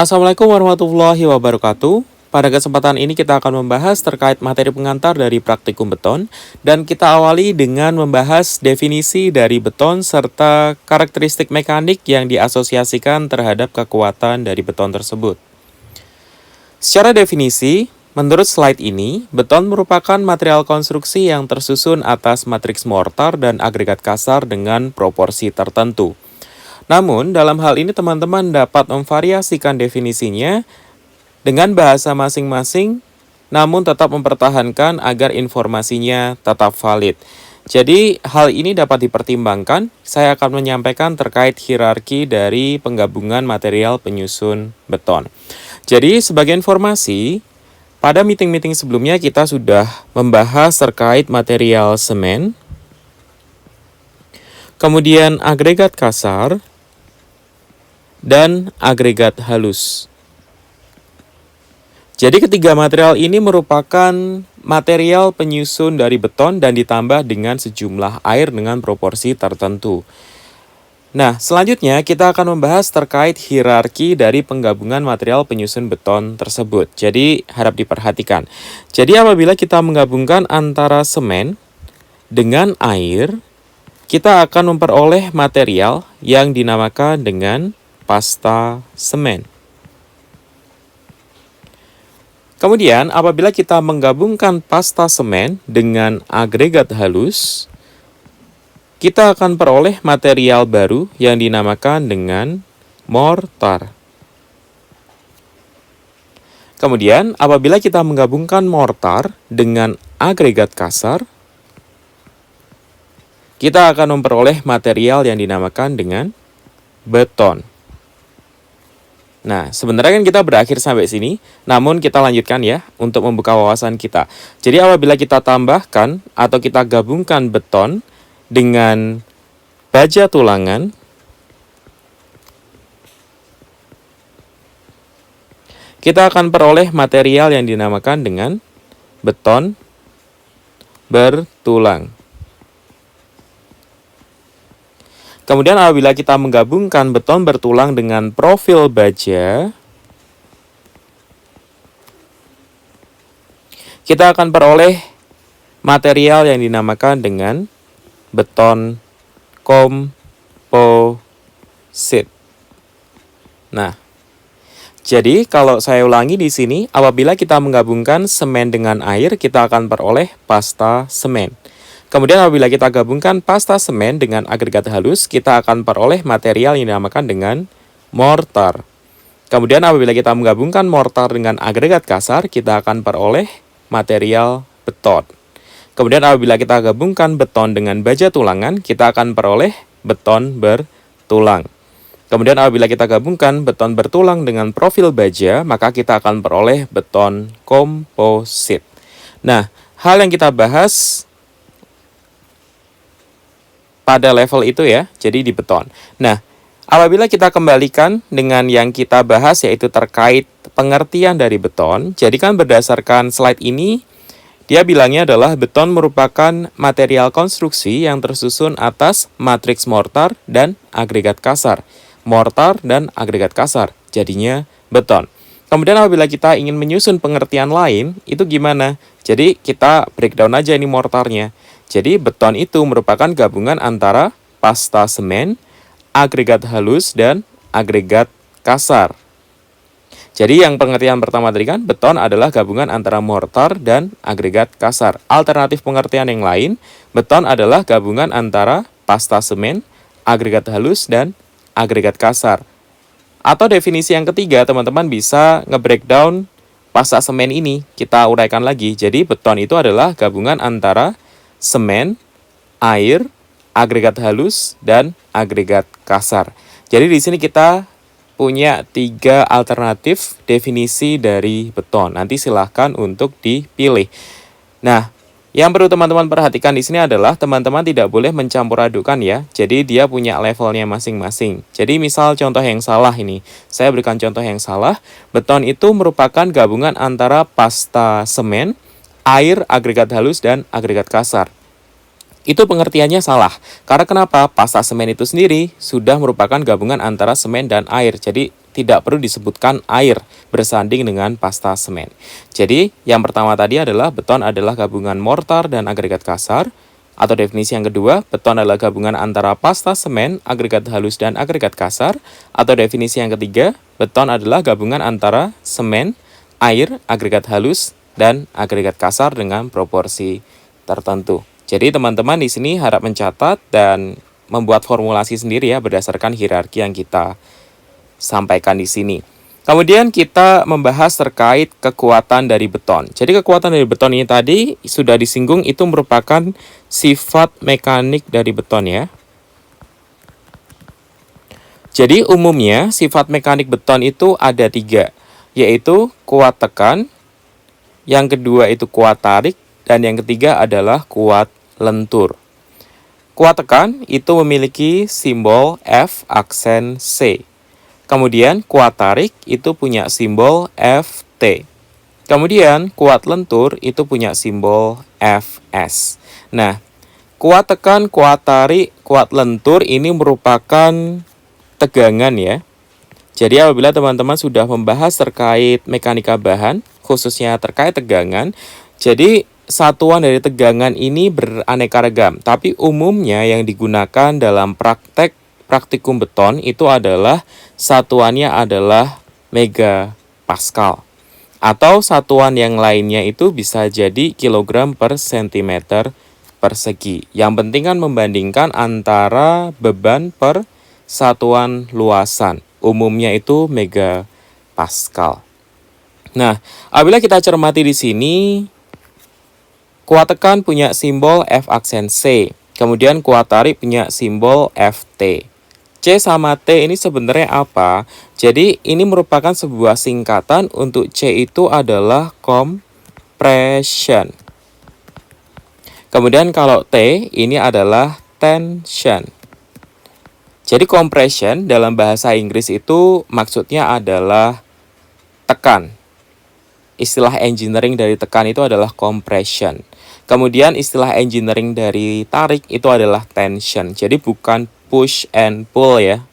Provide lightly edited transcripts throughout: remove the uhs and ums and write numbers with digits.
Assalamualaikum warahmatullahi wabarakatuh. Pada kesempatan ini kita akan membahas terkait materi pengantar dari praktikum beton dan kita awali dengan membahas definisi dari beton serta karakteristik mekanik yang diasosiasikan terhadap kekuatan dari beton tersebut. Secara definisi, menurut slide ini, beton merupakan material konstruksi yang tersusun atas matriks mortar dan agregat kasar dengan proporsi tertentu. Namun, dalam hal ini teman-teman dapat memvariasikan definisinya dengan bahasa masing-masing, namun tetap mempertahankan agar informasinya tetap valid. Jadi, hal ini dapat dipertimbangkan. Saya akan menyampaikan terkait hierarki dari penggabungan material penyusun beton. Jadi, sebagai informasi, pada meeting-meeting sebelumnya kita sudah membahas terkait material semen, kemudian agregat kasar, dan agregat halus. Jadi ketiga material ini merupakan material penyusun dari beton dan ditambah dengan sejumlah air dengan proporsi tertentu. Nah, selanjutnya kita akan membahas terkait hierarki dari penggabungan material penyusun beton tersebut. Jadi harap diperhatikan. Jadi apabila kita menggabungkan antara semen dengan air, kita akan memperoleh material yang dinamakan dengan pasta semen. Kemudian, apabila kita menggabungkan pasta semen dengan agregat halus, kita akan peroleh material baru yang dinamakan dengan mortar. Kemudian, apabila kita menggabungkan mortar dengan agregat kasar, kita akan memperoleh material yang dinamakan dengan beton. Nah, sebenarnya kan kita berakhir sampai sini, namun kita lanjutkan ya untuk membuka wawasan kita. Jadi apabila kita tambahkan atau kita gabungkan beton dengan baja tulangan, kita akan peroleh material yang dinamakan dengan beton bertulang. Kemudian apabila kita menggabungkan beton bertulang dengan profil baja, kita akan peroleh material yang dinamakan dengan beton komposit. Nah, jadi kalau saya ulangi di sini, apabila kita menggabungkan semen dengan air, kita akan peroleh pasta semen. Kemudian apabila kita gabungkan pasta semen dengan agregat halus, kita akan peroleh material yang dinamakan dengan mortar. Kemudian apabila kita menggabungkan mortar dengan agregat kasar, kita akan peroleh material beton. Kemudian apabila kita gabungkan beton dengan baja tulangan, kita akan peroleh beton bertulang. Kemudian apabila kita gabungkan beton bertulang dengan profil baja, maka kita akan peroleh beton komposit. Nah, hal yang kita bahas pada level itu ya, jadi di beton. Nah, apabila kita kembalikan dengan yang kita bahas yaitu terkait pengertian dari beton, jadi kan berdasarkan slide ini, dia bilangnya adalah beton merupakan material konstruksi yang tersusun atas matriks mortar dan agregat kasar. Mortar dan agregat kasar, jadinya beton. Kemudian apabila kita ingin menyusun pengertian lain, itu gimana? Jadi kita breakdown aja ini mortarnya. Jadi beton itu merupakan gabungan antara pasta semen, agregat halus, dan agregat kasar. Jadi yang pengertian pertama tadi kan, beton adalah gabungan antara mortar dan agregat kasar. Alternatif pengertian yang lain, beton adalah gabungan antara pasta semen, agregat halus, dan agregat kasar. Atau definisi yang ketiga, teman-teman bisa nge-breakdown pasta semen ini. Kita uraikan lagi. Jadi beton itu adalah gabungan antara semen, air, agregat halus, dan agregat kasar. Jadi di sini kita punya 3 alternatif definisi dari beton. Nanti silahkan untuk dipilih. Nah, yang perlu teman-teman perhatikan di sini adalah teman-teman tidak boleh mencampur adukan ya. Jadi dia punya levelnya masing-masing. Jadi misal contoh yang salah ini. Saya berikan contoh yang salah. Beton itu merupakan gabungan antara pasta semen, air, agregat halus, dan agregat kasar. Itu pengertiannya salah. Karena kenapa? Pasta semen itu sendiri sudah merupakan gabungan antara semen dan air. Jadi tidak perlu disebutkan air bersanding dengan pasta semen. Jadi yang pertama tadi adalah beton adalah gabungan mortar dan agregat kasar. Atau definisi yang kedua, beton adalah gabungan antara pasta semen, agregat halus, dan agregat kasar. Atau definisi yang ketiga, beton adalah gabungan antara semen, air, agregat halus, dan agregat kasar dengan proporsi tertentu. Jadi teman-teman di sini harap mencatat dan membuat formulasi sendiri ya berdasarkan hierarki yang kita sampaikan di sini. Kemudian kita membahas terkait kekuatan dari beton. Jadi kekuatan dari beton ini tadi sudah disinggung, itu merupakan sifat mekanik dari beton ya. Jadi umumnya sifat mekanik beton itu ada 3, yaitu kuat tekan, yang kedua itu kuat tarik, dan yang ketiga adalah kuat lentur. Kuat tekan itu memiliki simbol F aksen C. Kemudian kuat tarik itu punya simbol Ft. Kemudian kuat lentur itu punya simbol Fs. Nah, kuat tekan, kuat tarik, kuat lentur ini merupakan tegangan ya. Jadi apabila teman-teman sudah membahas terkait mekanika bahan, khususnya terkait tegangan, jadi satuan dari tegangan ini beraneka ragam. Tapi umumnya yang digunakan dalam praktikum beton itu adalah satuannya adalah megapascal. Atau satuan yang lainnya itu bisa jadi kilogram per sentimeter persegi. Yang penting kan membandingkan antara beban per satuan luasan. Umumnya itu megapascal. Nah, apabila kita cermati di sini, kuat tekan punya simbol F aksen C. Kemudian kuat tarik punya simbol Ft. C sama T ini sebenarnya apa? Jadi ini merupakan sebuah singkatan untuk C itu adalah compression. Kemudian kalau T ini adalah tension. Jadi compression dalam bahasa Inggris itu maksudnya adalah tekan. Istilah engineering dari tekan itu adalah compression. Kemudian istilah engineering dari tarik itu adalah tension. Jadi bukan push and pull ya.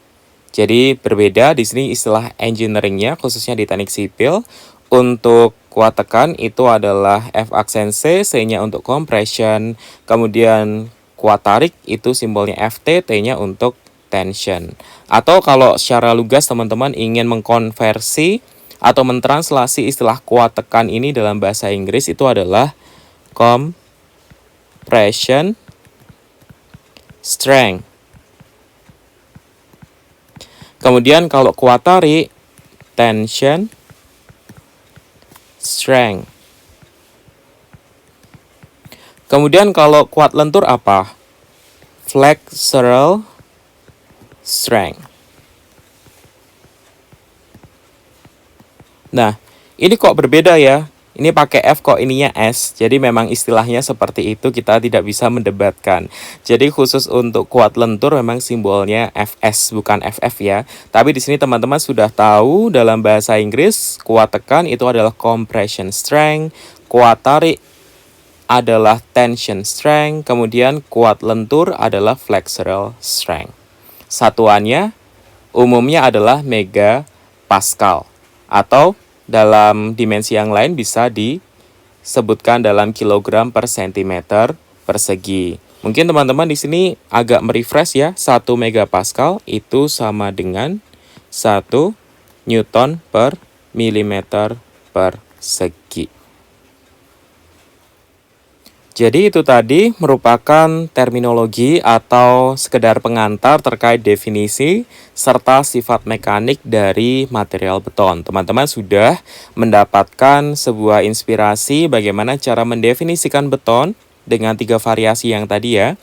Jadi berbeda di sini istilah engineeringnya khususnya di teknik sipil. Untuk kuat tekan itu adalah F aksen C, C-nya untuk compression. Kemudian kuat tarik itu simbolnya Ft, T-nya untuk tension. Atau kalau secara lugas teman-teman ingin mengkonversi atau mentranslasi istilah kuat tekan ini dalam bahasa Inggris itu adalah compression strength. Kemudian kalau kuat tarik, tension strength. Kemudian kalau kuat lentur apa? Flexural strength. Nah, ini kok berbeda ya? Ini pakai F kok ininya S. Jadi memang istilahnya seperti itu, kita tidak bisa mendebatkan. Jadi khusus untuk kuat lentur memang simbolnya Fs bukan Ff ya. Tapi di sini teman-teman sudah tahu dalam bahasa Inggris kuat tekan itu adalah compression strength, kuat tarik adalah tension strength, kemudian kuat lentur adalah flexural strength. Satuannya umumnya adalah megapascal atau dalam dimensi yang lain bisa disebutkan dalam kilogram per sentimeter persegi. Mungkin teman-teman di sini agak merefresh ya, 1 megapascal itu sama dengan 1 newton per milimeter persegi. Jadi itu tadi merupakan terminologi atau sekedar pengantar terkait definisi serta sifat mekanik dari material beton. Teman-teman sudah mendapatkan sebuah inspirasi bagaimana cara mendefinisikan beton dengan 3 variasi yang tadi ya.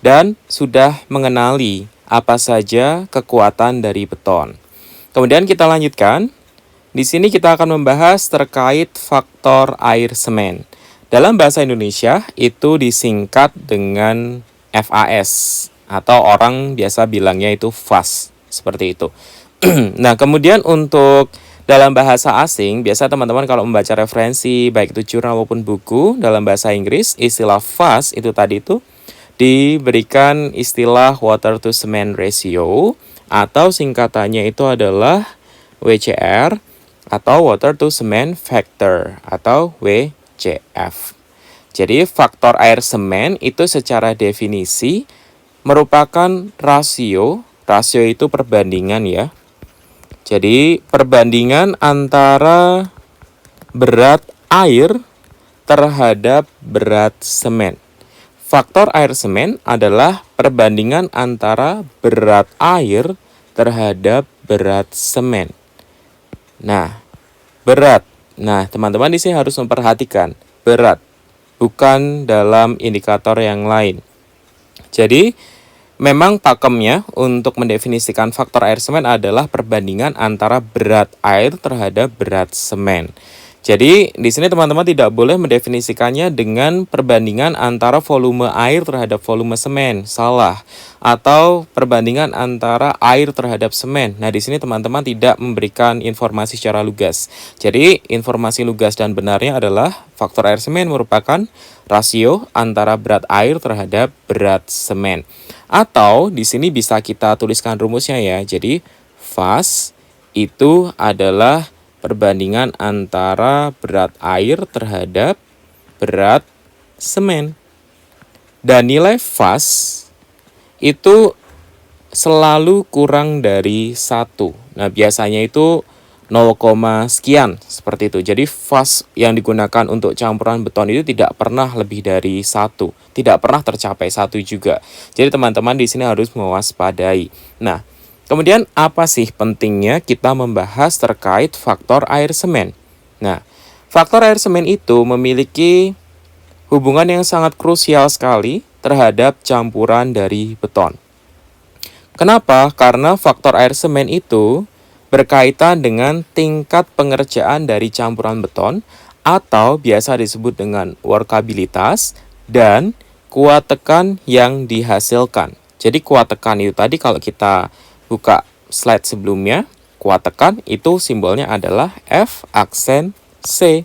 Dan sudah mengenali apa saja kekuatan dari beton. Kemudian kita lanjutkan. Di sini kita akan membahas terkait faktor air semen. Dalam bahasa Indonesia itu disingkat dengan FAS atau orang biasa bilangnya itu FAS, seperti itu. Nah, kemudian untuk dalam bahasa asing, biasa teman-teman kalau membaca referensi baik itu jurnal maupun buku dalam bahasa Inggris, istilah FAS itu tadi itu diberikan istilah water to cement ratio atau singkatannya itu adalah WCR, atau water to cement factor atau WCF. Jadi faktor air semen itu secara definisi merupakan rasio itu perbandingan ya. Jadi perbandingan antara berat air terhadap berat semen. Faktor air semen adalah perbandingan antara berat air terhadap berat semen. Nah, berat. Nah, teman-teman di sini harus memperhatikan berat, bukan dalam indikator yang lain. Jadi, memang pakemnya untuk mendefinisikan faktor air semen adalah perbandingan antara berat air terhadap berat semen. Jadi, di sini teman-teman tidak boleh mendefinisikannya dengan perbandingan antara volume air terhadap volume semen. Salah. Atau perbandingan antara air terhadap semen. Nah, di sini teman-teman tidak memberikan informasi secara lugas. Jadi, informasi lugas dan benarnya adalah faktor air semen merupakan rasio antara berat air terhadap berat semen. Atau, di sini bisa kita tuliskan rumusnya ya. Jadi, FAS itu adalah perbandingan antara berat air terhadap berat semen. Dan nilai FAS itu selalu kurang dari 1. Nah, biasanya itu 0, sekian seperti itu. Jadi FAS yang digunakan untuk campuran beton itu tidak pernah lebih dari 1. Tidak pernah tercapai 1 juga. Jadi teman-teman di sini harus mewaspadai. Nah, kemudian apa sih pentingnya kita membahas terkait faktor air semen? Nah, faktor air semen itu memiliki hubungan yang sangat krusial sekali terhadap campuran dari beton. Kenapa? Karena faktor air semen itu berkaitan dengan tingkat pengerjaan dari campuran beton atau biasa disebut dengan workabilitas dan kuat tekan yang dihasilkan. Jadi kuat tekan itu tadi kalau kita buka slide sebelumnya, kuat tekan itu simbolnya adalah F aksen C.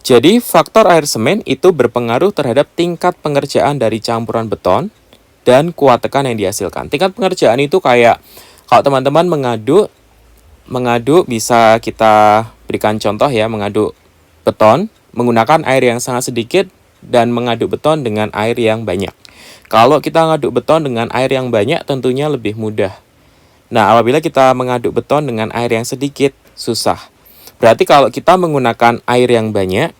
Jadi faktor air semen itu berpengaruh terhadap tingkat pengerjaan dari campuran beton dan kuat tekan yang dihasilkan. Tingkat pengerjaan itu kayak kalau teman-teman mengaduk bisa kita berikan contoh ya, mengaduk beton menggunakan air yang sangat sedikit dan mengaduk beton dengan air yang banyak. Kalau kita ngaduk beton dengan air yang banyak tentunya lebih mudah. Nah, apabila kita mengaduk beton dengan air yang sedikit, susah. Berarti kalau kita menggunakan air yang banyak,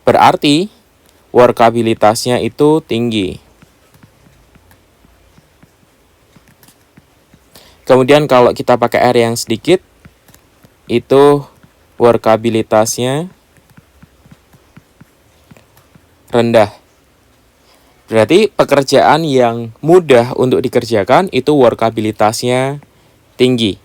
berarti workabilitasnya itu tinggi. Kemudian kalau kita pakai air yang sedikit, itu workabilitasnya rendah. Berarti pekerjaan yang mudah untuk dikerjakan itu workabilitasnya tinggi.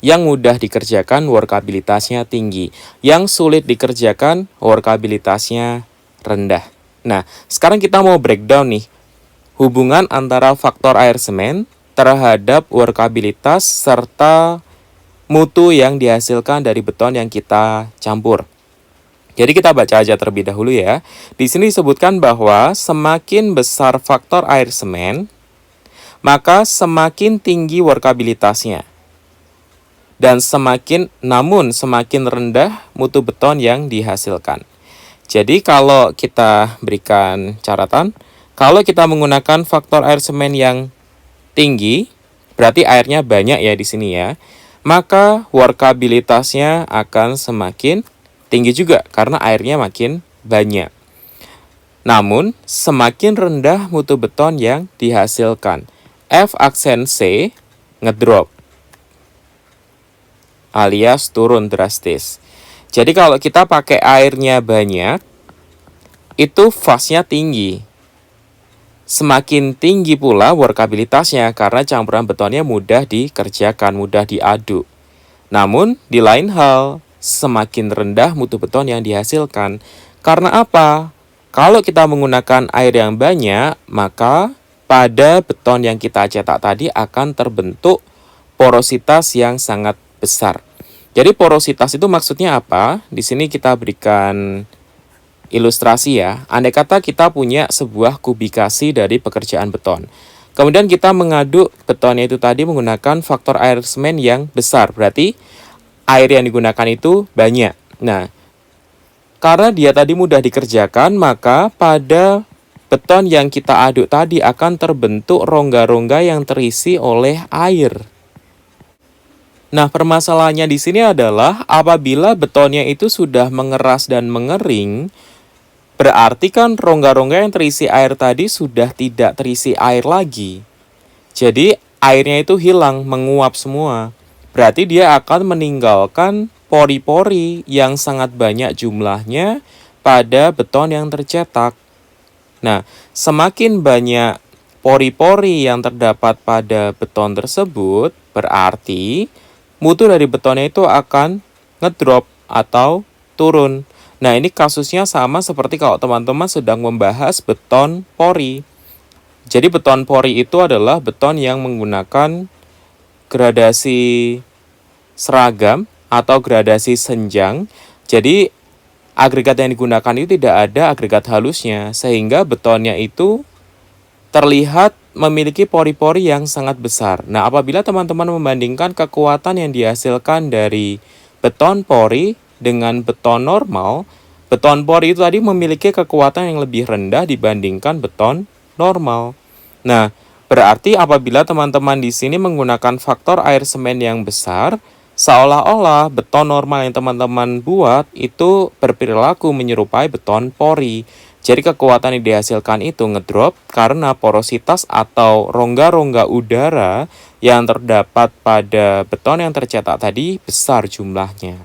Yang mudah dikerjakan workabilitasnya tinggi. Yang sulit dikerjakan workabilitasnya rendah. Nah, sekarang kita mau breakdown nih hubungan antara faktor air semen terhadap workabilitas serta mutu yang dihasilkan dari beton yang kita campur. Jadi kita baca aja terlebih dahulu ya. Di sini disebutkan bahwa semakin besar faktor air semen, maka semakin tinggi workabilitasnya. Dan semakin rendah mutu beton yang dihasilkan. Jadi kalau kita berikan catatan, kalau kita menggunakan faktor air semen yang tinggi, berarti airnya banyak ya di sini ya, maka workabilitasnya akan semakin tinggi juga karena airnya makin banyak. Namun, semakin rendah mutu beton yang dihasilkan. F aksen C ngedrop alias turun drastis. Jadi kalau kita pakai airnya banyak, itu FAS-nya tinggi. Semakin tinggi pula workabilitasnya karena campuran betonnya mudah dikerjakan, mudah diaduk. Namun, di lain hal, semakin rendah mutu beton yang dihasilkan. Karena apa? Kalau kita menggunakan air yang banyak, maka pada beton yang kita cetak tadi akan terbentuk porositas yang sangat besar. Jadi porositas itu maksudnya apa? Di sini kita berikan ilustrasi ya. Andai kata kita punya sebuah kubikasi dari pekerjaan beton. Kemudian kita mengaduk betonnya itu tadi menggunakan faktor air semen yang besar. Berarti air yang digunakan itu banyak. Nah, karena dia tadi mudah dikerjakan, maka pada beton yang kita aduk tadi akan terbentuk rongga-rongga yang terisi oleh air. Nah, permasalahannya di sini adalah apabila betonnya itu sudah mengeras dan mengering, berarti kan rongga-rongga yang terisi air tadi sudah tidak terisi air lagi. Jadi, airnya itu hilang, menguap semua. Berarti dia akan meninggalkan pori-pori yang sangat banyak jumlahnya pada beton yang tercetak. Nah, semakin banyak pori-pori yang terdapat pada beton tersebut, berarti mutu dari betonnya itu akan ngedrop atau turun. Nah, ini kasusnya sama seperti kalau teman-teman sedang membahas beton pori. Jadi beton pori itu adalah beton yang menggunakan gradasi seragam atau gradasi senjang. Jadi agregat yang digunakan itu tidak ada agregat halusnya, sehingga betonnya itu terlihat memiliki pori-pori yang sangat besar. Nah, apabila teman-teman membandingkan kekuatan yang dihasilkan dari beton pori dengan beton normal, beton pori itu tadi memiliki kekuatan yang lebih rendah dibandingkan beton normal. Nah, berarti apabila teman-teman di sini menggunakan faktor air semen yang besar, seolah-olah beton normal yang teman-teman buat itu berperilaku menyerupai beton pori. Jadi kekuatan yang dihasilkan itu ngedrop karena porositas atau rongga-rongga udara yang terdapat pada beton yang tercetak tadi besar jumlahnya.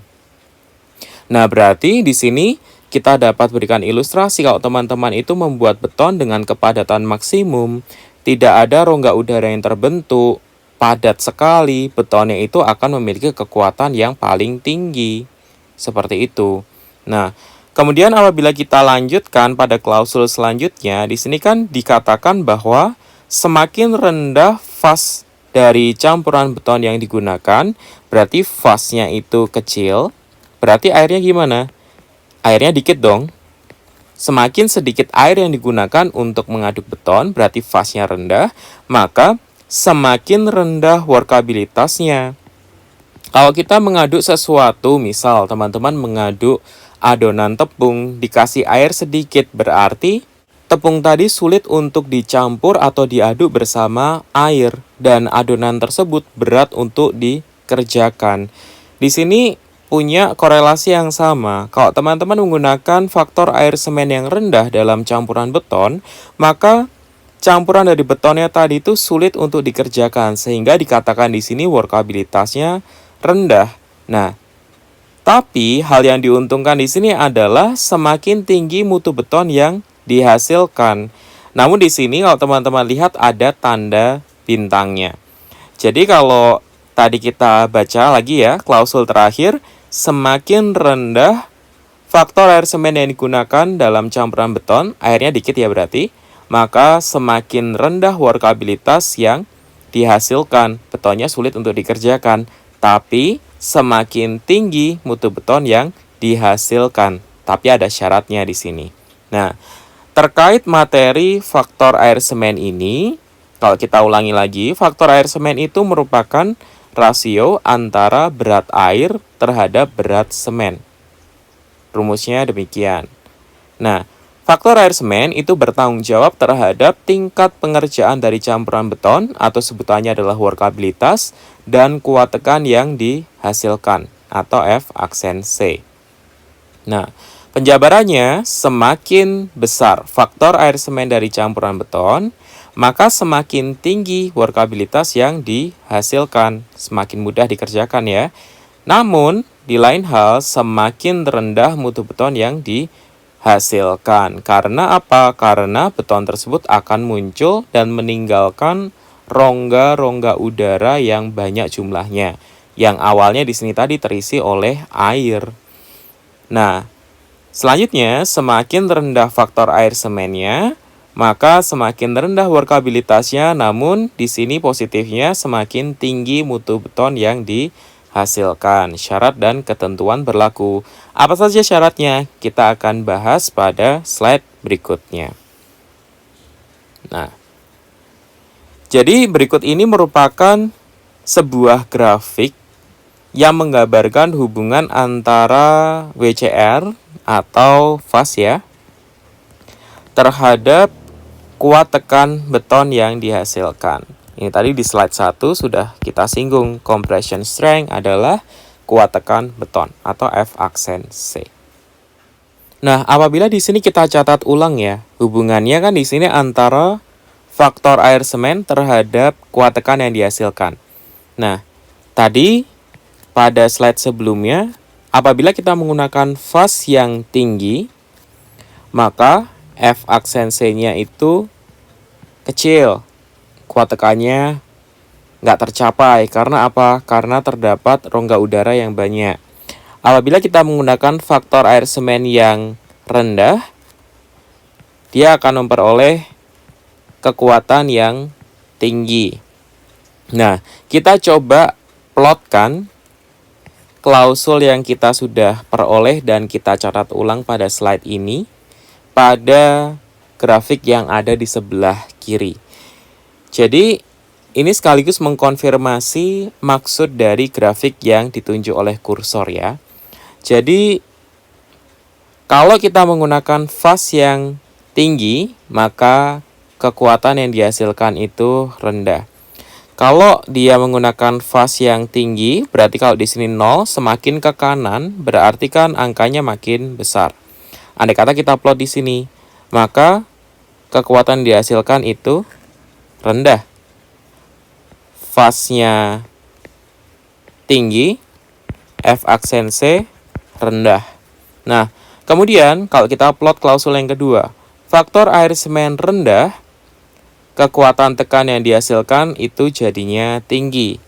Nah, berarti di sini kita dapat berikan ilustrasi kalau teman-teman itu membuat beton dengan kepadatan maksimum, tidak ada rongga udara yang terbentuk, padat sekali, betonnya itu akan memiliki kekuatan yang paling tinggi. Seperti itu. Nah, kemudian apabila kita lanjutkan pada klausul selanjutnya, di sini kan dikatakan bahwa semakin rendah faz dari campuran beton yang digunakan, berarti faznya itu kecil, berarti airnya gimana? Airnya dikit dong. Semakin sedikit air yang digunakan untuk mengaduk beton, berarti faznya rendah, maka semakin rendah workabilitasnya. Kalau kita mengaduk sesuatu, misal teman-teman mengaduk adonan tepung, dikasih air sedikit, berarti tepung tadi sulit untuk dicampur atau diaduk bersama air, dan adonan tersebut berat untuk dikerjakan. Di sini punya korelasi yang sama. Kalau teman-teman menggunakan faktor air semen yang rendah dalam campuran beton, maka campuran dari betonnya tadi itu sulit untuk dikerjakan, sehingga dikatakan di sini workabilitasnya rendah. Nah, tapi hal yang diuntungkan di sini adalah semakin tinggi mutu beton yang dihasilkan. Namun di sini kalau teman-teman lihat ada tanda bintangnya. Jadi kalau tadi kita baca lagi ya, klausul terakhir, semakin rendah faktor air semen yang digunakan dalam campuran beton, airnya dikit ya berarti, maka semakin rendah workabilitas yang dihasilkan, betonnya sulit untuk dikerjakan. Tapi semakin tinggi mutu beton yang dihasilkan. Tapi ada syaratnya di sini. Nah, terkait materi faktor air semen ini, kalau kita ulangi lagi, faktor air semen itu merupakan rasio antara berat air terhadap berat semen. Rumusnya demikian. Nah, faktor air semen itu bertanggung jawab terhadap tingkat pengerjaan dari campuran beton atau sebutannya adalah workabilitas dan kuat tekan yang dihasilkan atau F aksen C. Nah, penjabarannya semakin besar faktor air semen dari campuran beton, maka semakin tinggi workabilitas yang dihasilkan, semakin mudah dikerjakan ya. Namun, di lain hal semakin rendah mutu beton yang dihasilkan. Karena apa? Karena beton tersebut akan muncul dan meninggalkan rongga-rongga udara yang banyak jumlahnya, yang awalnya di sini tadi terisi oleh air. Nah, selanjutnya semakin rendah faktor air semennya, maka semakin rendah workabilitasnya, namun di sini positifnya semakin tinggi mutu beton yang dihasilkan. Syarat dan ketentuan berlaku. Apa saja syaratnya? Kita akan bahas pada slide berikutnya. Nah, Jadi berikut ini merupakan sebuah grafik yang menggambarkan hubungan antara WCR atau fas ya terhadap kuat tekan beton yang dihasilkan. Ini tadi di slide 1 sudah kita singgung, compression strength adalah kuat tekan beton atau F aksen C. Nah, apabila di sini kita catat ulang ya, hubungannya kan di sini antara faktor air semen terhadap kuat tekan yang dihasilkan. Nah, tadi pada slide sebelumnya, apabila kita menggunakan fas yang tinggi, maka F aksen C-nya itu kecil. Kuat tekannya nggak tercapai. Karena apa? Karena terdapat rongga udara yang banyak. Apabila kita menggunakan faktor air semen yang rendah, dia akan memperoleh kekuatan yang tinggi. Nah, kita coba plotkan klausul yang kita sudah peroleh dan kita catat ulang pada slide ini pada grafik yang ada di sebelah kiri. Jadi, ini sekaligus mengkonfirmasi maksud dari grafik yang ditunjuk oleh kursor ya. Jadi, kalau kita menggunakan fas yang tinggi, maka kekuatan yang dihasilkan itu rendah. Kalau dia menggunakan fas yang tinggi, berarti kalau di sini 0, semakin ke kanan, berarti kan angkanya makin besar. Andai kata kita plot di sini, maka kekuatan yang dihasilkan itu rendah. Fasnya tinggi, F aksen C rendah. Nah, kemudian kalau kita plot klausul yang kedua, faktor air semen rendah, kekuatan tekan yang dihasilkan itu jadinya tinggi.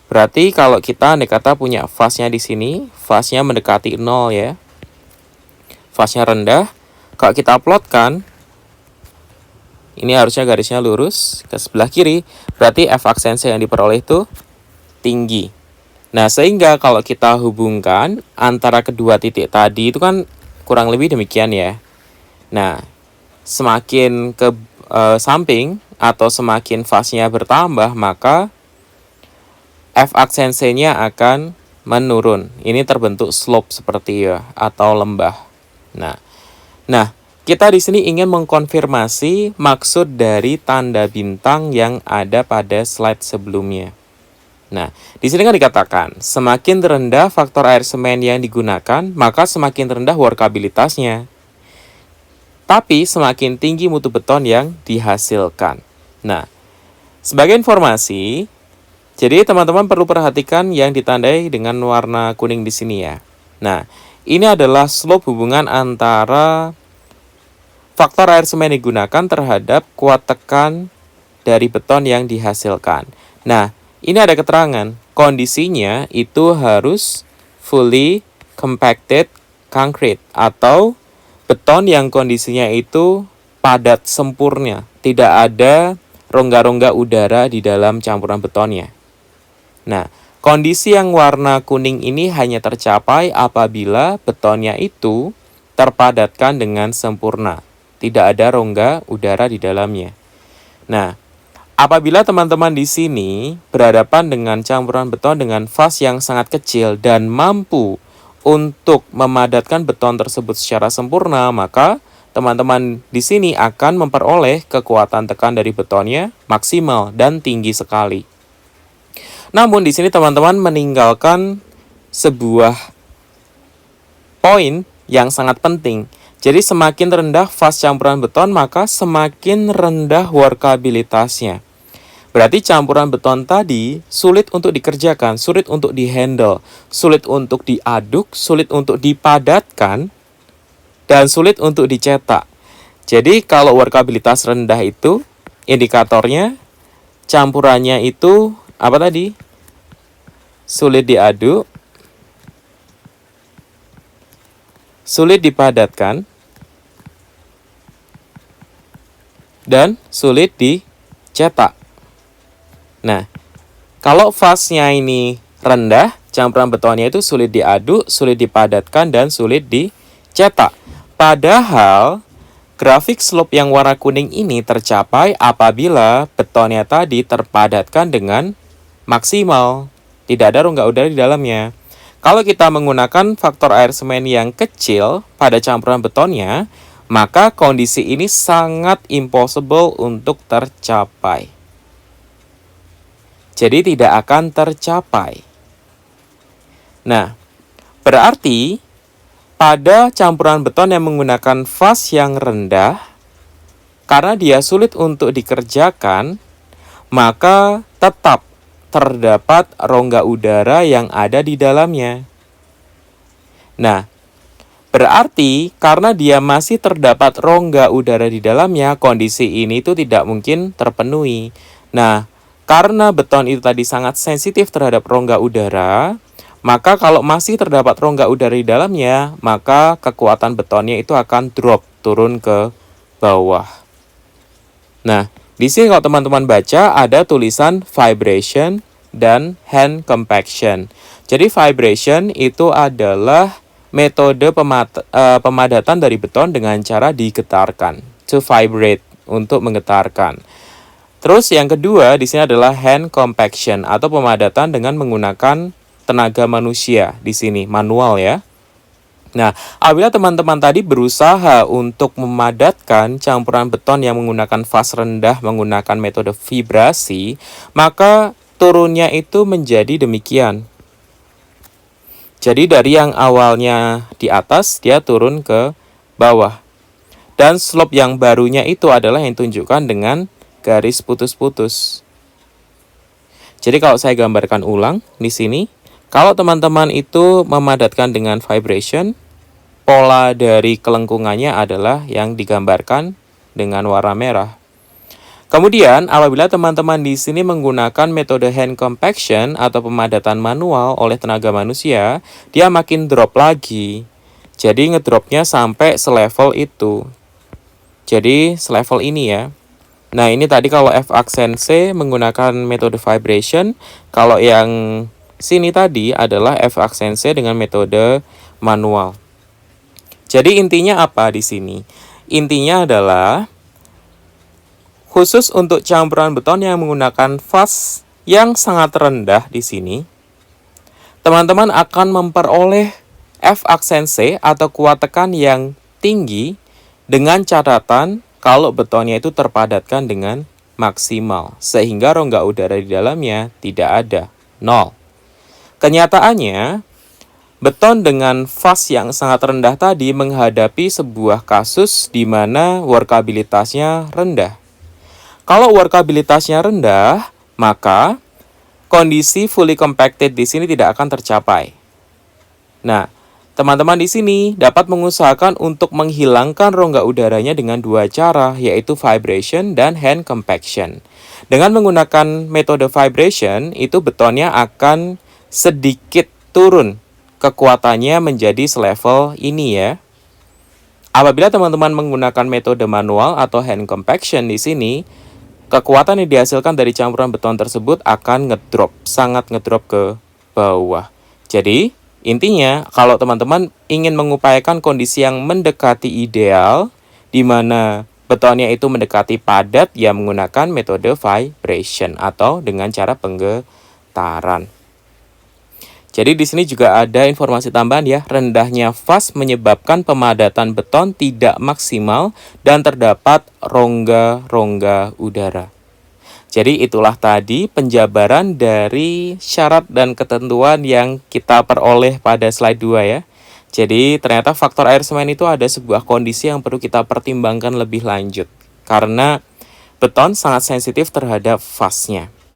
Berarti kalau kita andai kata punya fasnya di sini, fasnya mendekati 0 ya. Fasnya rendah. Kalau kita plotkan, ini harusnya garisnya lurus ke sebelah kiri, berarti F aksen C yang diperoleh itu tinggi. Nah, sehingga kalau kita hubungkan antara kedua titik tadi itu kan kurang lebih demikian ya. Nah, semakin ke samping atau semakin fasnya bertambah, maka F aksen C-nya akan menurun. Ini terbentuk slope seperti ya atau lembah. Nah, kita di sini ingin mengkonfirmasi maksud dari tanda bintang yang ada pada slide sebelumnya. Nah, di sini kan dikatakan semakin rendah faktor air semen yang digunakan, maka semakin rendah workabilitasnya. Tapi semakin tinggi mutu beton yang dihasilkan. Nah, sebagai informasi, jadi teman-teman perlu perhatikan yang ditandai dengan warna kuning di sini ya. Nah, ini adalah slope hubungan antara faktor air semen yang digunakan terhadap kuat tekan dari beton yang dihasilkan. Nah, ini ada keterangan, kondisinya itu harus fully compacted concrete atau beton yang kondisinya itu padat sempurna, tidak ada rongga-rongga udara di dalam campuran betonnya. Nah, kondisi yang warna kuning ini hanya tercapai apabila betonnya itu terpadatkan dengan sempurna, tidak ada rongga udara di dalamnya. Nah, apabila teman-teman di sini berhadapan dengan campuran beton dengan fas yang sangat kecil dan mampu untuk memadatkan beton tersebut secara sempurna, maka teman-teman di sini akan memperoleh kekuatan tekan dari betonnya maksimal dan tinggi sekali. Namun di sini teman-teman meninggalkan sebuah poin yang sangat penting. Jadi semakin rendah fas campuran beton, maka semakin rendah workabilitasnya. Berarti campuran beton tadi sulit untuk dikerjakan, sulit untuk dihandle, sulit untuk diaduk, sulit untuk dipadatkan, dan sulit untuk dicetak. Jadi kalau workabilitas rendah itu, indikatornya campurannya itu apa tadi? Sulit diaduk, sulit dipadatkan, dan sulit dicetak. Nah, kalau fasnya ini rendah, campuran betonnya itu sulit diaduk, sulit dipadatkan, dan sulit dicetak. Padahal, grafik slope yang warna kuning ini tercapai apabila beton betonnya tadi terpadatkan dengan maksimal. Tidak ada rongga udara di dalamnya. Kalau kita menggunakan faktor air semen yang kecil pada campuran betonnya, maka kondisi ini sangat impossible untuk tercapai. Jadi tidak akan tercapai. Nah, berarti pada campuran beton yang menggunakan fase yang rendah, karena dia sulit untuk dikerjakan, maka tetap terdapat rongga udara yang ada di dalamnya. Nah, berarti karena dia masih terdapat rongga udara di dalamnya, kondisi ini itu tidak mungkin terpenuhi. Nah, karena beton itu tadi sangat sensitif terhadap rongga udara, maka kalau masih terdapat rongga udara di dalamnya, maka kekuatan betonnya itu akan drop, turun ke bawah. Nah, di sini kalau teman-teman baca ada tulisan vibration dan hand compaction. Jadi vibration itu adalah metode pemadatan dari beton dengan cara digetarkan. To vibrate, untuk menggetarkan. Terus yang kedua di sini adalah hand compaction atau pemadatan dengan menggunakan tenaga manusia di sini, manual ya. Nah, apabila teman-teman tadi berusaha untuk memadatkan campuran beton yang menggunakan fase rendah menggunakan metode vibrasi, maka turunnya itu menjadi demikian. Jadi dari yang awalnya di atas, dia turun ke bawah. Dan slope yang barunya itu adalah yang ditunjukkan dengan garis putus-putus. Jadi kalau saya gambarkan ulang di sini, kalau teman-teman itu memadatkan dengan vibration, pola dari kelengkungannya adalah yang digambarkan dengan warna merah. Kemudian, apabila teman-teman di sini menggunakan metode hand compaction atau pemadatan manual oleh tenaga manusia, dia makin drop lagi. Jadi ngedropnya sampai selevel itu. Jadi selevel ini ya. Nah, ini tadi kalau F aksen C menggunakan metode vibration, kalau yang sini tadi adalah F aksen C dengan metode manual. Jadi intinya apa di sini? Intinya adalah khusus untuk campuran beton yang menggunakan fase yang sangat rendah di sini, teman-teman akan memperoleh F aksen C atau kuat tekan yang tinggi dengan catatan kalau betonnya itu terpadatkan dengan maksimal, sehingga rongga udara di dalamnya tidak ada, 0. Kenyataannya, beton dengan fase yang sangat rendah tadi menghadapi sebuah kasus di mana workabilitasnya rendah. Kalau workabilitasnya rendah, maka kondisi fully compacted di sini tidak akan tercapai. Nah, teman-teman di sini dapat mengusahakan untuk menghilangkan rongga udaranya dengan dua cara, yaitu vibration dan hand compaction. Dengan menggunakan metode vibration, itu betonnya akan sedikit turun kekuatannya menjadi selevel ini ya. Apabila teman-teman menggunakan metode manual atau hand compaction di sini, kekuatan yang dihasilkan dari campuran beton tersebut akan ngedrop, sangat ngedrop ke bawah. Jadi, intinya kalau teman-teman ingin mengupayakan kondisi yang mendekati ideal, di mana betonnya itu mendekati padat, ya menggunakan metode vibration atau dengan cara penggetaran. Jadi di sini juga ada informasi tambahan ya, rendahnya fase menyebabkan pemadatan beton tidak maksimal dan terdapat rongga-rongga udara. Jadi itulah tadi penjabaran dari syarat dan ketentuan yang kita peroleh pada slide 2 ya. Jadi ternyata faktor air semen itu ada sebuah kondisi yang perlu kita pertimbangkan lebih lanjut. Karena beton sangat sensitif terhadap fase-nya.